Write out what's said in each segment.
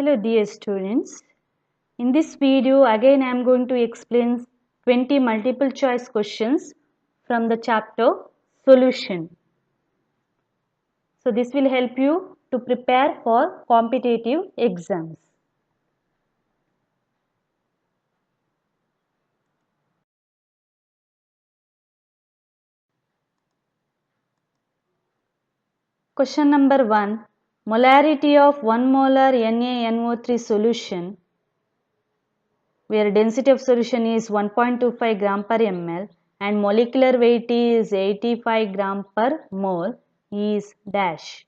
Hello dear students. In this video again I am going to explain 20 multiple choice questions from the chapter Solution. So this will help you to prepare for competitive exams. Question number 1. Molarity of 1 molar NaNO3 solution where density of solution is 1.25 gram per ml and molecular weight is 85 gram per mole is dash.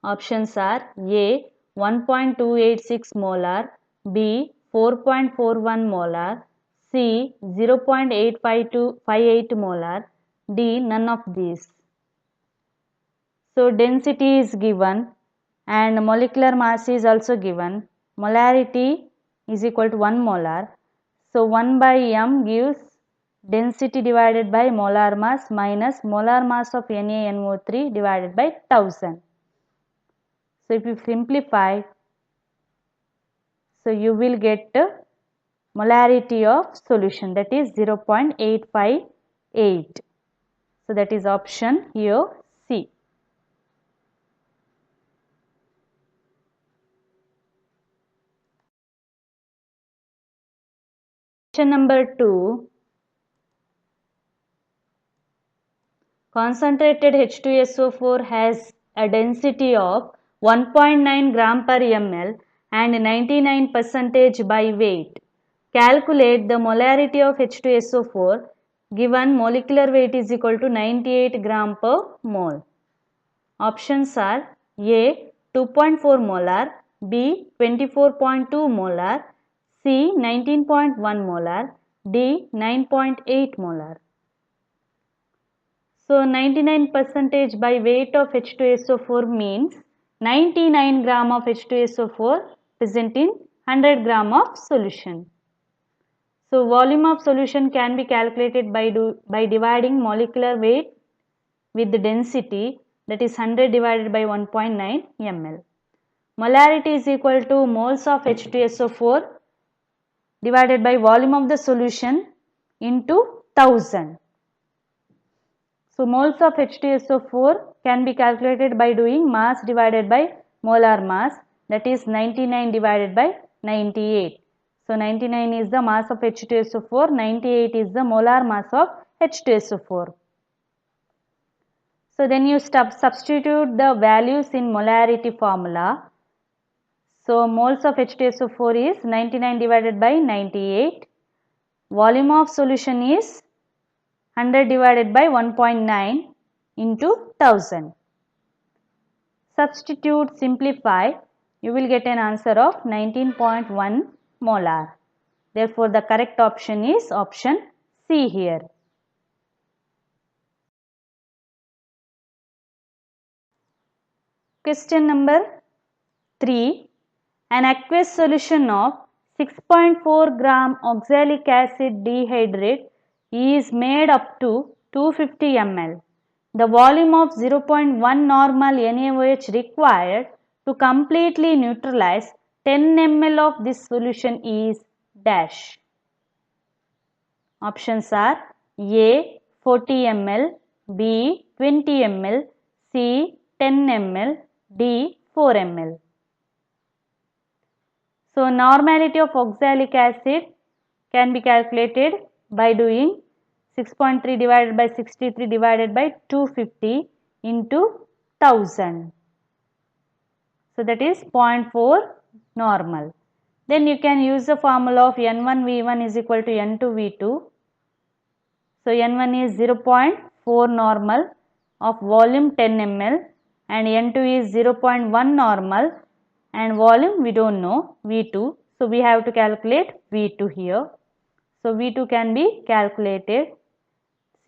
Options are A 1.286 molar, B 4.41 molar, C 0.858 molar, D none of these. So density is given and molecular mass is also given. Molarity is equal to 1 molar. So 1 by m gives density divided by molar mass minus molar mass of NaNO3 divided by 1000. So if you simplify, so you will get molarity of solution, that is 0.858. So that is option here C. Question number 2. Concentrated H2SO4 has a density of 1.9 gram per ml and 99% by weight. Calculate the molarity of H2SO4 given molecular weight is equal to 98 gram per mole. Options are A 2.4 molar, B 24.2 molar, C 19.1 molar, D 9.8 molar. So 99% by weight of H2SO4 means 99 gram of H2SO4 present in 100 gram of solution. So volume of solution can be calculated by dividing molecular weight with the density, that is 100 divided by 1.9 ml. Molarity is equal to moles of H2SO4 divided by volume of the solution into 1000. So moles of H2SO4 can be calculated by doing mass divided by molar mass, that is 99 divided by 98. So 99 is the mass of H2SO4, 98 is the molar mass of H2SO4. So then you substitute the values in molarity formula. So moles of H2SO4 is 99 divided by 98. Volume of solution is 100 divided by 1.9 into 1000. Substitute, simplify, you will get an answer of 19.1 molar. Therefore, the correct option is option C here. Question number 3. An aqueous solution of 6.4 gram oxalic acid dehydrate is made up to 250 ml. The volume of 0.1 normal NaOH required to completely neutralize 10 ml of this solution is dash. Options are A 40 ml, B 20 ml, C 10 ml, D 4 ml. So normality of oxalic acid can be calculated by doing 6.3 divided by 63 divided by 250 into 1000. So that is 0.4 normal. Then you can use the formula of N1V1 is equal to N2V2. So N1 is 0.4 normal of volume 10 ml and N2 is 0.1 normal and volume we don't know, V2. So we have to calculate V2 here. So V2 can be calculated.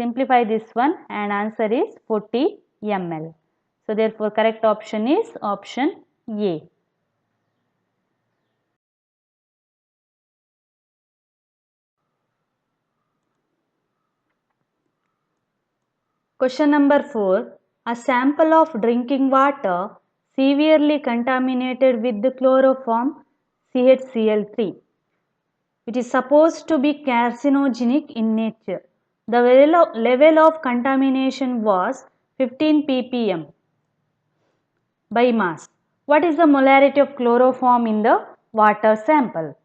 Simplify this one and answer is 40 ml. So therefore correct option is option A. Question number 4. A sample of drinking water severely contaminated with the chloroform CHCl3. It is supposed to be carcinogenic in nature. The level of contamination was 15 ppm by mass. What is the molarity of chloroform in the water sample?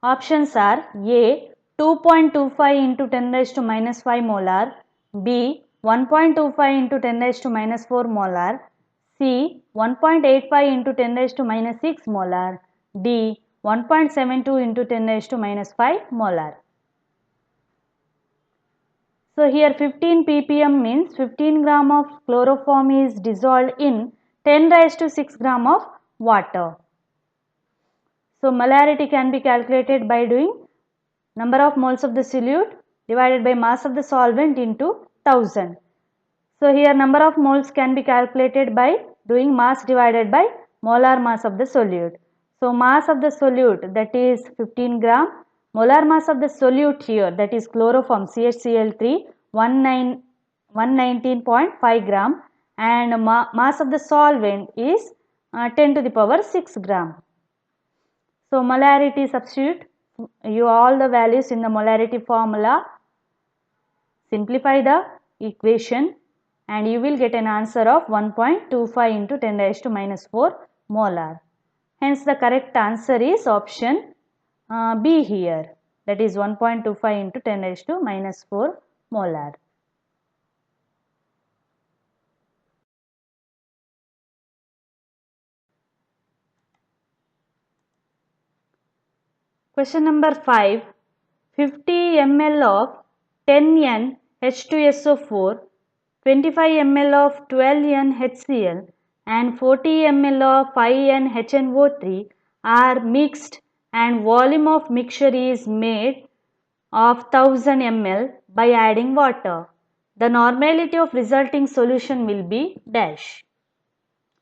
Options are A 2.25 into 10 raised to minus 5 molar, B 1.25 into 10 raised to minus 4 molar, C 1.85 into 10 raised to minus 6 molar, D 1.72 into 10 raised to minus 5 molar. So here 15 ppm means 15 gram of chloroform is dissolved in 10 raised to 6 gram of water. So molarity can be calculated by doing number of moles of the solute divided by mass of the solvent into 1000. So here number of moles can be calculated by doing mass divided by molar mass of the solute. So mass of the solute, that is 15 gram, molar mass of the solute here, that is chloroform CHCl3 119.5 gram, and mass of the solvent is 10 to the power 6 gram. So molarity, substitute you all the values in the molarity formula, simplify the equation, and you will get an answer of 1.25 into 10 raised to minus 4 molar. Hence the correct answer is option B here, that is 1.25 into 10 raised to minus 4 molar. Question number 5. 50 ml of 10N H2SO4, 25 ml of 12N HCl and 40 ml of 5N HNO3 are mixed and volume of mixture is made of 1000 ml by adding water. The normality of resulting solution will be dash.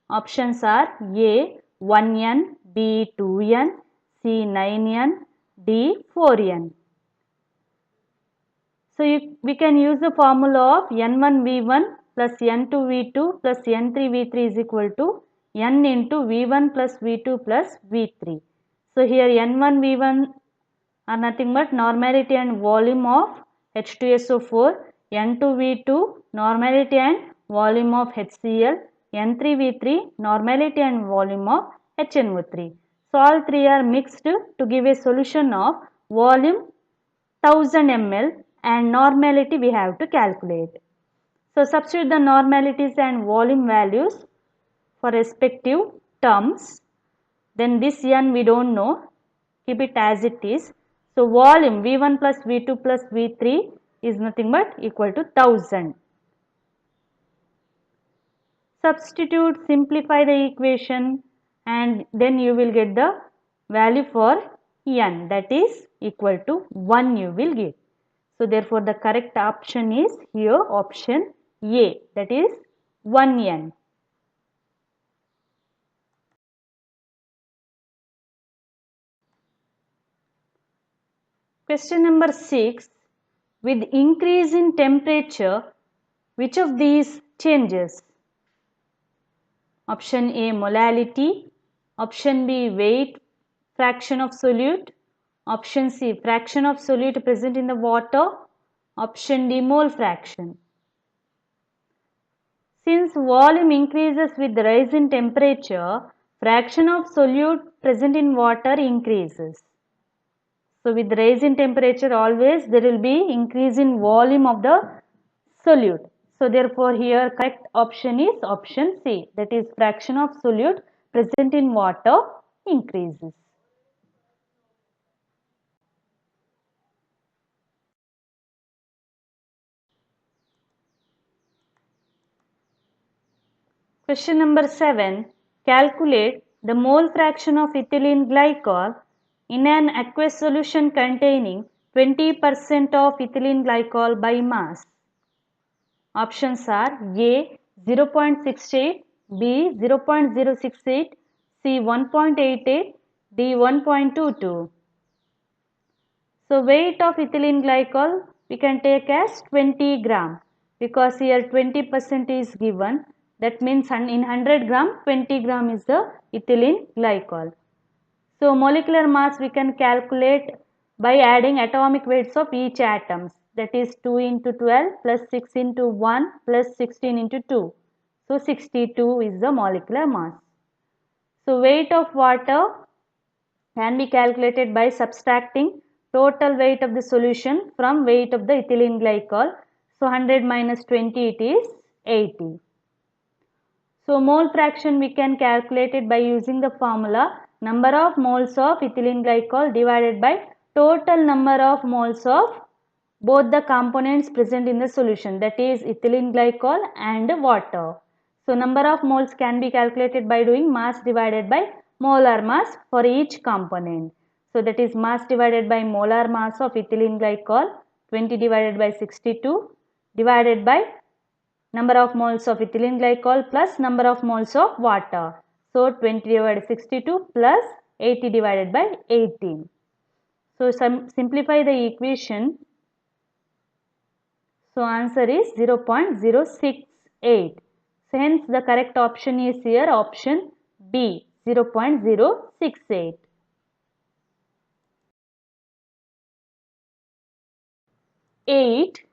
Options are A 1N, B 2N, C 9N, D 4N. So we can use the formula of N1V1 plus N2V2 plus N3V3 is equal to N into V1 plus V2 plus V3. So here N1V1 are nothing but normality and volume of H2SO4, N2V2 normality and volume of HCl, N3V3 normality and volume of HNO3. So all three are mixed to give a solution of volume 1000 ml and normality we have to calculate. So substitute the normalities and volume values for respective terms. Then this N we don't know, keep it as it is. So volume V1 plus V2 plus V3 is nothing but equal to 1000. Substitute, simplify the equation, and then you will get the value for N, that is equal to 1 you will get. So therefore the correct option is here option A, that is 1N. Question number 6. With increase in temperature, which of these changes? Option A molality, option B weight fraction of solute, option C fraction of solute present in the water, option D mole fraction. Since volume increases with the rise in temperature, fraction of solute present in water increases. So with rise in temperature always there will be increase in volume of the solute. So therefore here correct option is option C, that is fraction of solute present in water increases. Question number 7. Calculate the mole fraction of ethylene glycol in an aqueous solution containing 20% of ethylene glycol by mass. Options are A 0.68, B 0.068, C 1.88, D 1.22. So weight of ethylene glycol we can take as 20 gram because here 20% is given. That means in 100 gram, 20 gram is the ethylene glycol. So molecular mass we can calculate by adding atomic weights of each atoms. That is 2 into 12 plus 6 into 1 plus 16 into 2. So 62 is the molecular mass. So weight of water can be calculated by subtracting total weight of the solution from weight of the ethylene glycol. So 100 minus 20 it is 80. So mole fraction we can calculate it by using the formula number of moles of ethylene glycol divided by total number of moles of both the components present in the solution, that is ethylene glycol and water. So number of moles can be calculated by doing mass divided by molar mass for each component. So that is mass divided by molar mass of ethylene glycol 20 divided by 62 divided by number of moles of ethylene glycol plus number of moles of water. So 20 divided by 62 plus 80 divided by 18. So simplify the equation. So answer is 0.068. So hence the correct option is here option B, 0.068. 8.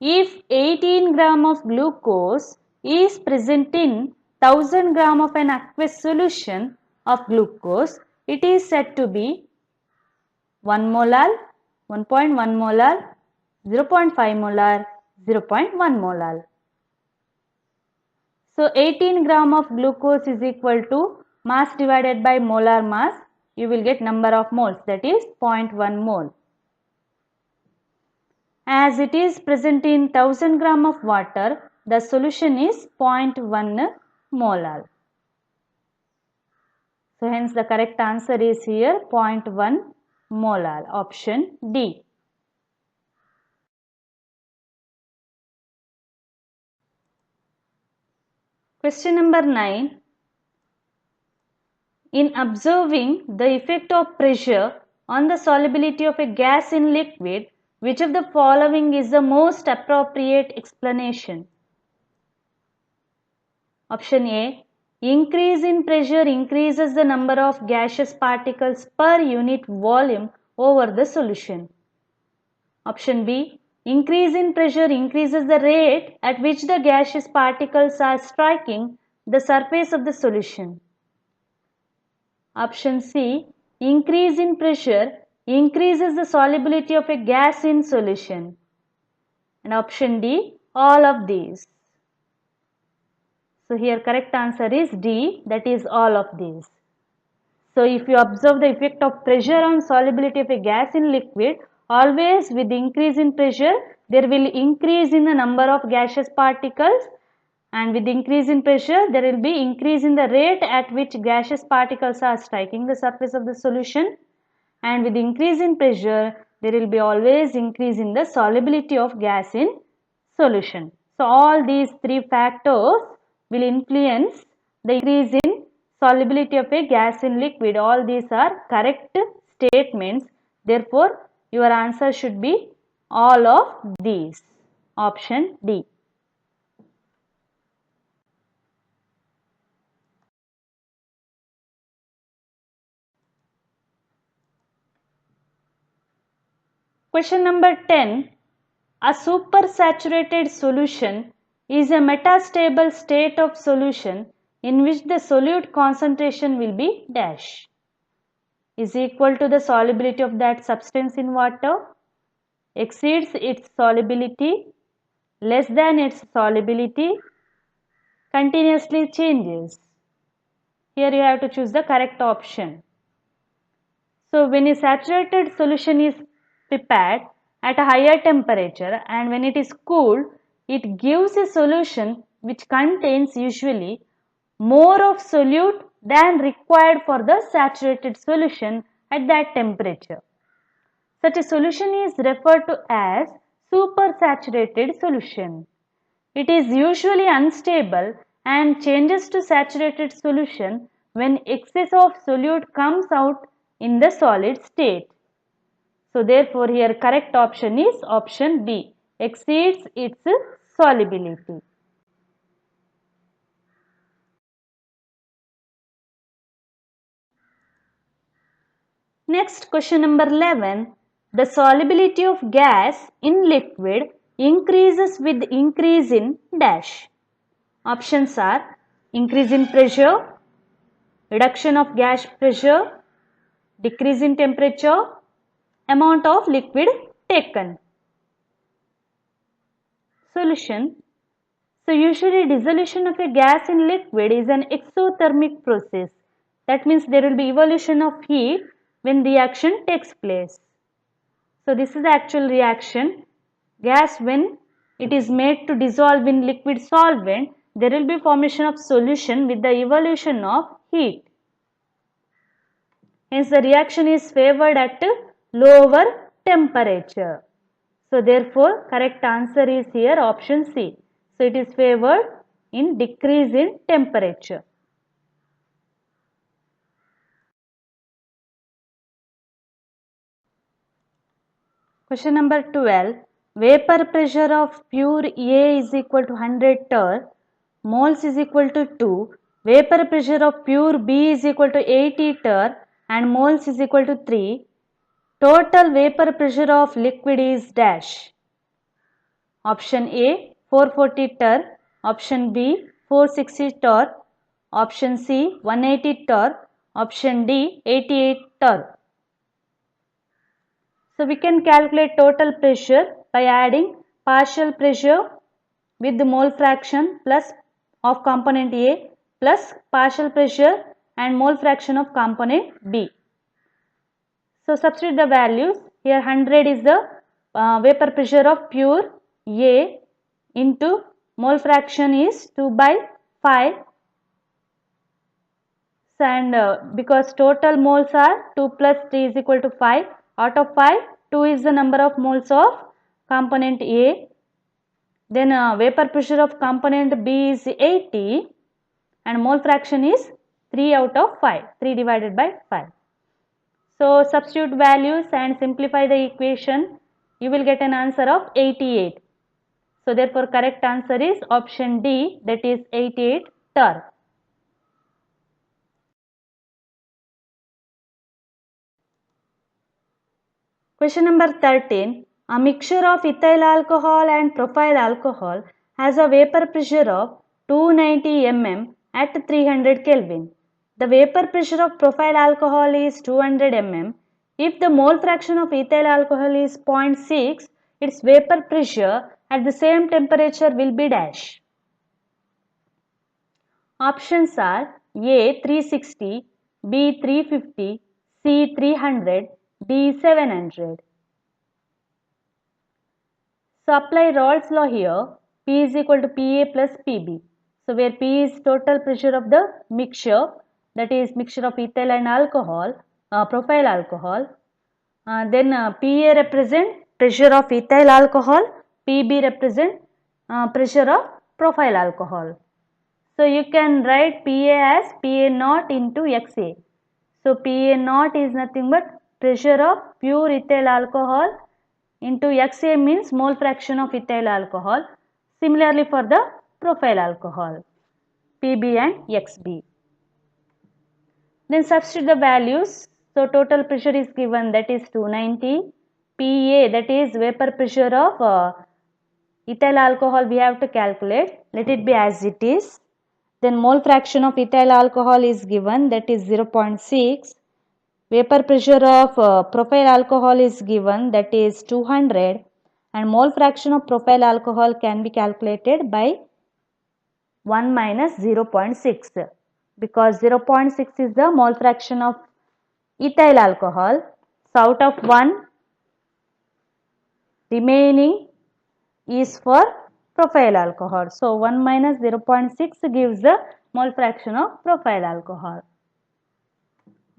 If 18 gram of glucose is present in 1000 gram of an aqueous solution of glucose, it is said to be 1 molar, 1.1 molar, 0.5 molar, 0.1 molar. So 18 gram of glucose is equal to mass divided by molar mass. You will get number of moles, that is 0.1 mole. As it is present in 1000 gram of water, the solution is 0.1 molar. So hence the correct answer is here 0.1 molar, option D. Question number 9. In observing the effect of pressure on the solubility of a gas in liquid, which of the following is the most appropriate explanation? Option A. Increase in pressure increases the number of gaseous particles per unit volume over the solution. Option B. Increase in pressure increases the rate at which the gaseous particles are striking the surface of the solution. Option C. Increase in pressure increases the solubility of a gas in solution. And option D. All of these. So here correct answer is D, that is all of these. So if you observe the effect of pressure on solubility of a gas in liquid, always with increase in pressure there will increase in the number of gaseous particles, and with increase in pressure there will be increase in the rate at which gaseous particles are striking the surface of the solution, and with increase in pressure there will be always increase in the solubility of gas in solution. So all these three factors will influence the increase in solubility of a gas in liquid. All these are correct statements. Therefore, your answer should be all of these. Option D. Question number 10. A supersaturated solution is a metastable state of solution in which the solute concentration will be dash is equal to the solubility of that substance in water, exceeds its solubility, less than its solubility, continuously changes. Here you have to choose the correct option. So when a saturated solution is prepared at a higher temperature and when it is cooled, it gives a solution which contains usually more of solute than required for the saturated solution at that temperature. Such a solution is referred to as supersaturated solution. It is usually unstable and changes to saturated solution when excess of solute comes out in the solid state. So therefore here correct option is option B, exceeds its solubility. Next, question number 11. The solubility of gas in liquid increases with increase in dash. Options are increase in pressure, reduction of gas pressure, decrease in temperature, amount of liquid taken. Solution. So usually dissolution of a gas in liquid is an exothermic process. That means there will be evolution of heat when reaction takes place. So this is the actual reaction. Gas, when it is made to dissolve in liquid solvent, there will be formation of solution with the evolution of heat. Hence the reaction is favored at lower temperature. So therefore correct answer is here option C. So it is favored in decrease in temperature. Question number 12. Vapor pressure of pure A is equal to 100 torr, moles is equal to 2. Vapor pressure of pure B is equal to 80 torr and moles is equal to 3. Total vapor pressure of liquid is dash. Option A 440 torr, option B 460 torr, option C 180 torr, option D 88 torr. So we can calculate total pressure by adding partial pressure with the mole fraction plus of component A plus partial pressure and mole fraction of component B. So substitute the values. Here 100 is the vapor pressure of pure A into mole fraction is 2 by 5, and because total moles are 2 plus 3 is equal to 5, out of 5 2 is the number of moles of component A, then vapor pressure of component B is 80 and mole fraction is 3 out of 5, 3 divided by 5. So substitute values and simplify the equation, you will get an answer of 88. So therefore correct answer is option D, that is 88 torr. Question number 13. A mixture of ethyl alcohol and propyl alcohol has a vapor pressure of 290 mm at 300 Kelvin. The vapor pressure of propyl alcohol is 200 mm. If the mole fraction of ethyl alcohol is 0.6, its vapor pressure at the same temperature will be dash. Options are A 360, B 350, C 300, D 700. So apply Raoult's law here. P is equal to PA plus PB. So where P is total pressure of the mixture, that is mixture of ethyl and alcohol, propyl alcohol. Then PA represent pressure of ethyl alcohol, PB represent pressure of propyl alcohol. So you can write PA as PA naught into XA. So PA naught is nothing but pressure of pure ethyl alcohol into XA means mole fraction of ethyl alcohol. Similarly for the propyl alcohol, PB and XB. Then substitute the values. So total pressure is given, that is 290. PA, that is vapor pressure of ethyl alcohol, we have to calculate. Let it be as it is. Then mole fraction of ethyl alcohol is given, that is 0.6. Vapor pressure of propyl alcohol is given, that is 200, and mole fraction of propyl alcohol can be calculated by 1 minus 0.6, because 0.6 is the mole fraction of ethyl alcohol. So out of 1, remaining is for propyl alcohol. So 1 minus 0.6 gives the mole fraction of propyl alcohol.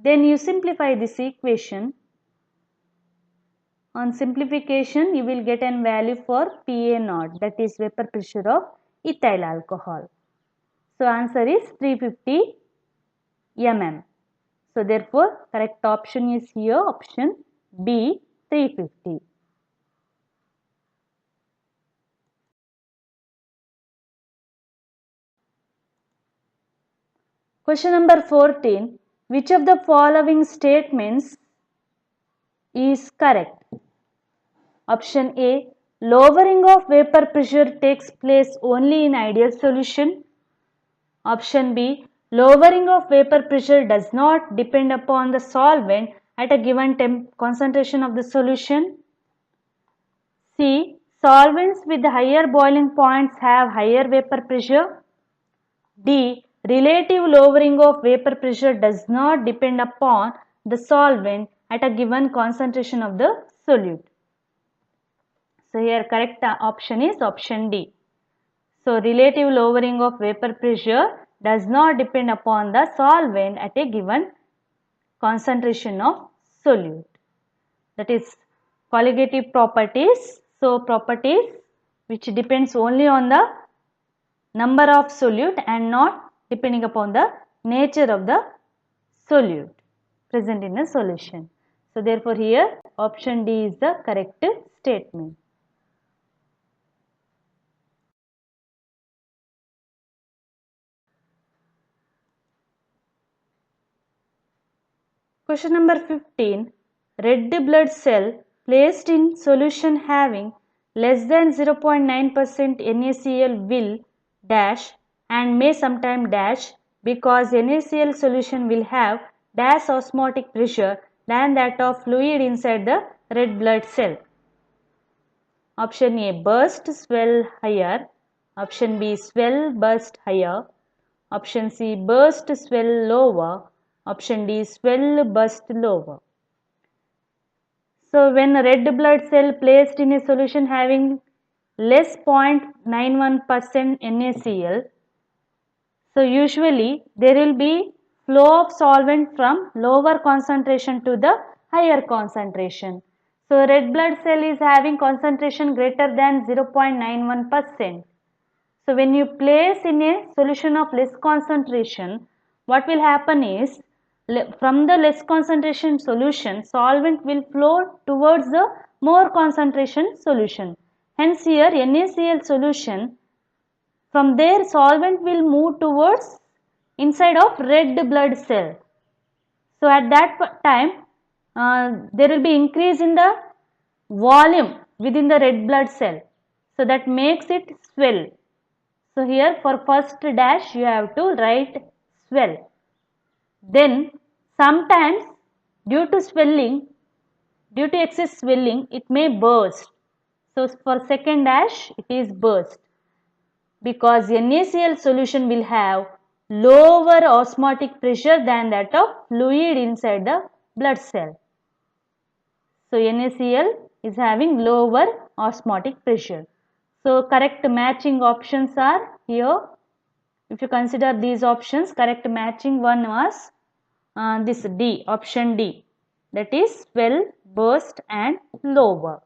Then you simplify this equation. On simplification, you will get an value for PA naught, that is vapor pressure of ethyl alcohol. So answer is 350 mm. So therefore correct option is here option B 350. Question number 14. Which of the following statements is correct. Option A, lowering of vapor pressure takes place only in ideal solution. Option B, lowering of vapor pressure does not depend upon the solvent at a given concentration of the solution. C, solvents with higher boiling points have higher vapor pressure. D, relative lowering of vapor pressure does not depend upon the solvent at a given concentration of the solute. So here correct option is option D. So relative lowering of vapor pressure does not depend upon the solvent at a given concentration of solute. That is colligative properties. So properties which depends only on the number of solute and not depending upon the nature of the solute present in a solution. So therefore here option D is the correct statement. Question number 15. Red blood cell placed in solution having less than 0.9% NaCl will dash and may sometime dash because NaCl solution will have dash osmotic pressure than that of fluid inside the red blood cell. Option A, burst, swell higher. Option B, swell, burst higher. Option C, burst, swell lower. Option D, swell, burst lower. So when a red blood cell placed in a solution having less 0.91% NaCl, so usually there will be flow of solvent from lower concentration to the higher concentration. So red blood cell is having concentration greater than 0.91%. So when you place in a solution of less concentration, what will happen is from the less concentration solution, solvent will flow towards the more concentration solution. Hence here NaCl solution, from there solvent will move towards inside of red blood cell. So at that time there will be increase in the volume within the red blood cell. So that makes it swell. So here for first dash you have to write swell. Then sometimes due to swelling, due to excess swelling, it may burst. So for second dash it is burst because NaCl solution will have lower osmotic pressure than that of fluid inside the blood cell. So NaCl is having lower osmotic pressure. So correct matching options are here. If you consider these options, correct matching one was this D, option D, that is swell, burst and lower.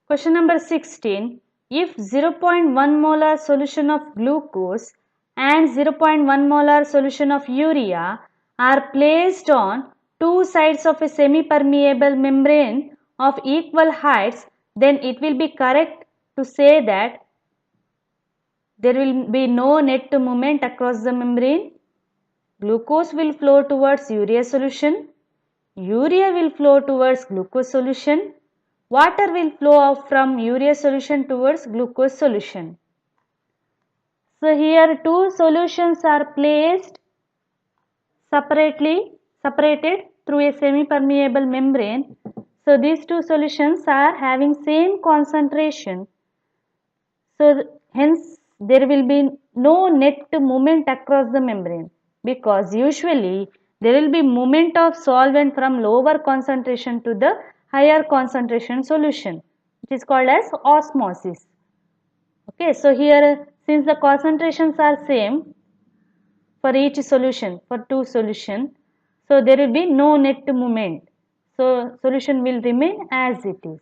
Question number 16. If 0.1 molar solution of glucose and 0.1 molar solution of urea are placed on two sides of a semi-permeable membrane of equal heights, then it will be correct to say that there will be no net movement across the membrane. Glucose will flow towards urea solution. Urea will flow towards glucose solution. Water will flow out from urea solution towards glucose solution. So here two solutions are placed separated through a semi-permeable membrane. So these two solutions are having same concentration. So hence there will be no net movement across the membrane because usually there will be movement of solvent from lower concentration to the higher concentration solution, which is called as osmosis. Okay, so here since the concentrations are same for each solution, for two solutions, so there will be no net movement. So solution will remain as it is.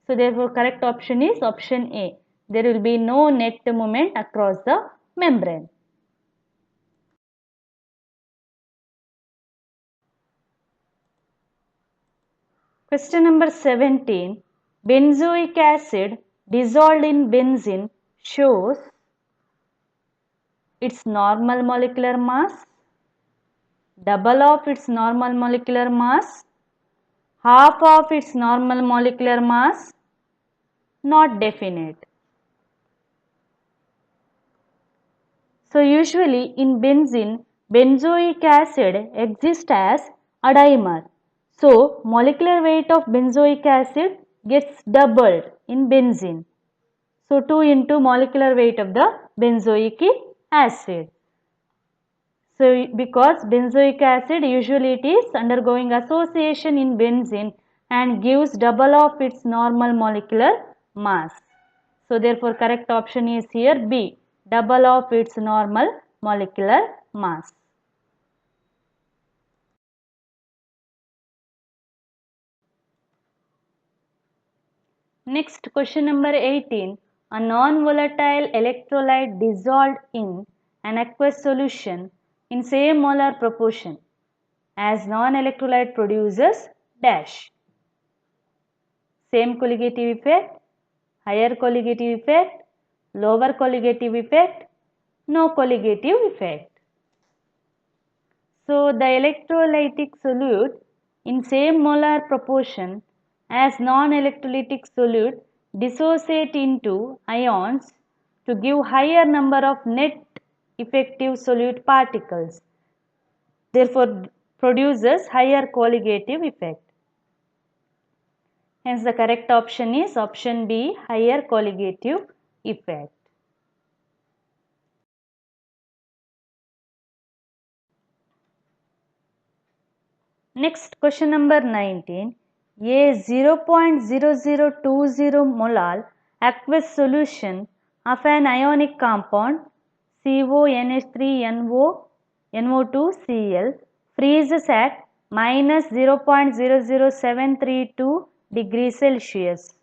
So therefore correct option is option A. There will be no net movement across the membrane. Question number 17. Benzoic acid dissolved in benzene shows its normal molecular mass, double of its normal molecular mass, half of its normal molecular mass, not definite. So usually in benzene, benzoic acid exists as a dimer. So molecular weight of benzoic acid gets doubled in benzene. So 2 into molecular weight of the benzoic acid. So because benzoic acid usually it is undergoing association in benzene and gives double of its normal molecular mass. So therefore correct option is here B, double of its normal molecular mass. Next question number 18. A non-volatile electrolyte dissolved in an aqueous solution in same molar proportion as non-electrolyte produces dash. Same colligative effect, higher colligative effect, lower colligative effect, no colligative effect. So the electrolytic solute in same molar proportion as non-electrolytic solute dissociate into ions to give higher number of net effective solute particles. Therefore produces higher colligative effect. Hence the correct option is option B, higher colligative effect. Next question number 19. A 0.0020 molal aqueous solution of an ionic compound CONH3NO NO2Cl freezes at minus 0.00732 degrees Celsius.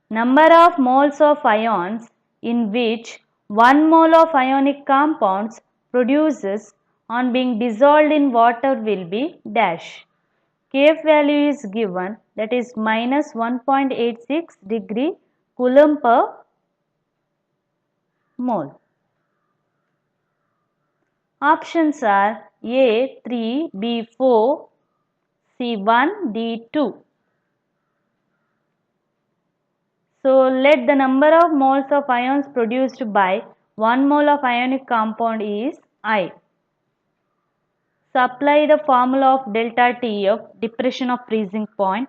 Number of moles of ions in which 1 mole of ionic compounds produces on being dissolved in water will be dash. Kf value is given, that is minus 1.86 degree Coulomb per mole. Options are A 3, B 4, C 1, D 2. So let the number of moles of ions produced by 1 mole of ionic compound is I. So apply the formula of delta T of depression of freezing point.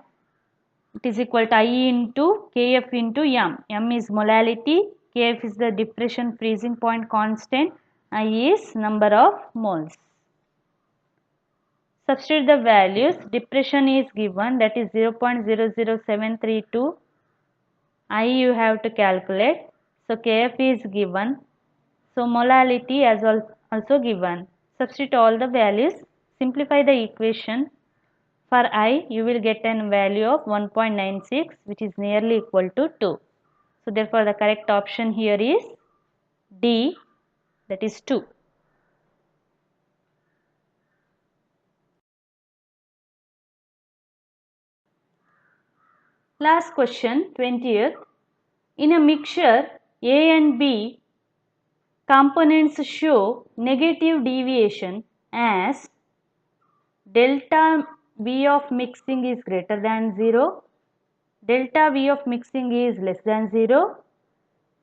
It is equal to I into Kf into M. M is molality, Kf is the depression freezing point constant, I is number of moles. Substitute the values. Depression is given, that is 0.00732. I you have to calculate. So Kf is given. So molality as also given. Substitute all the values. Simplify the equation. For I, you will get a value of 1.96, which is nearly equal to 2. So therefore the correct option here is D, that is 2. Last question, 20th. In a mixture, A and B components show negative deviation as delta V of mixing is greater than 0, delta V of mixing is less than 0,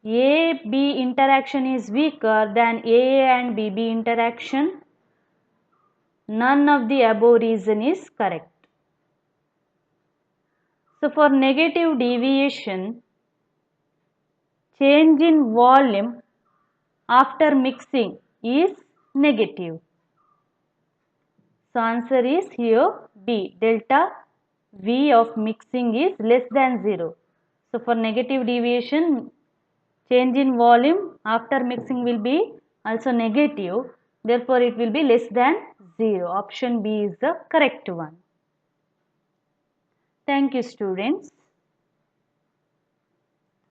A-B interaction is weaker than AA and BB interaction. None of the above reason is correct. So for negative deviation, change in volume after mixing is negative. So answer is here B, delta V of mixing is less than 0. So for negative deviation, change in volume after mixing will be also negative. Therefore it will be less than 0. Option B is the correct one. Thank you, students.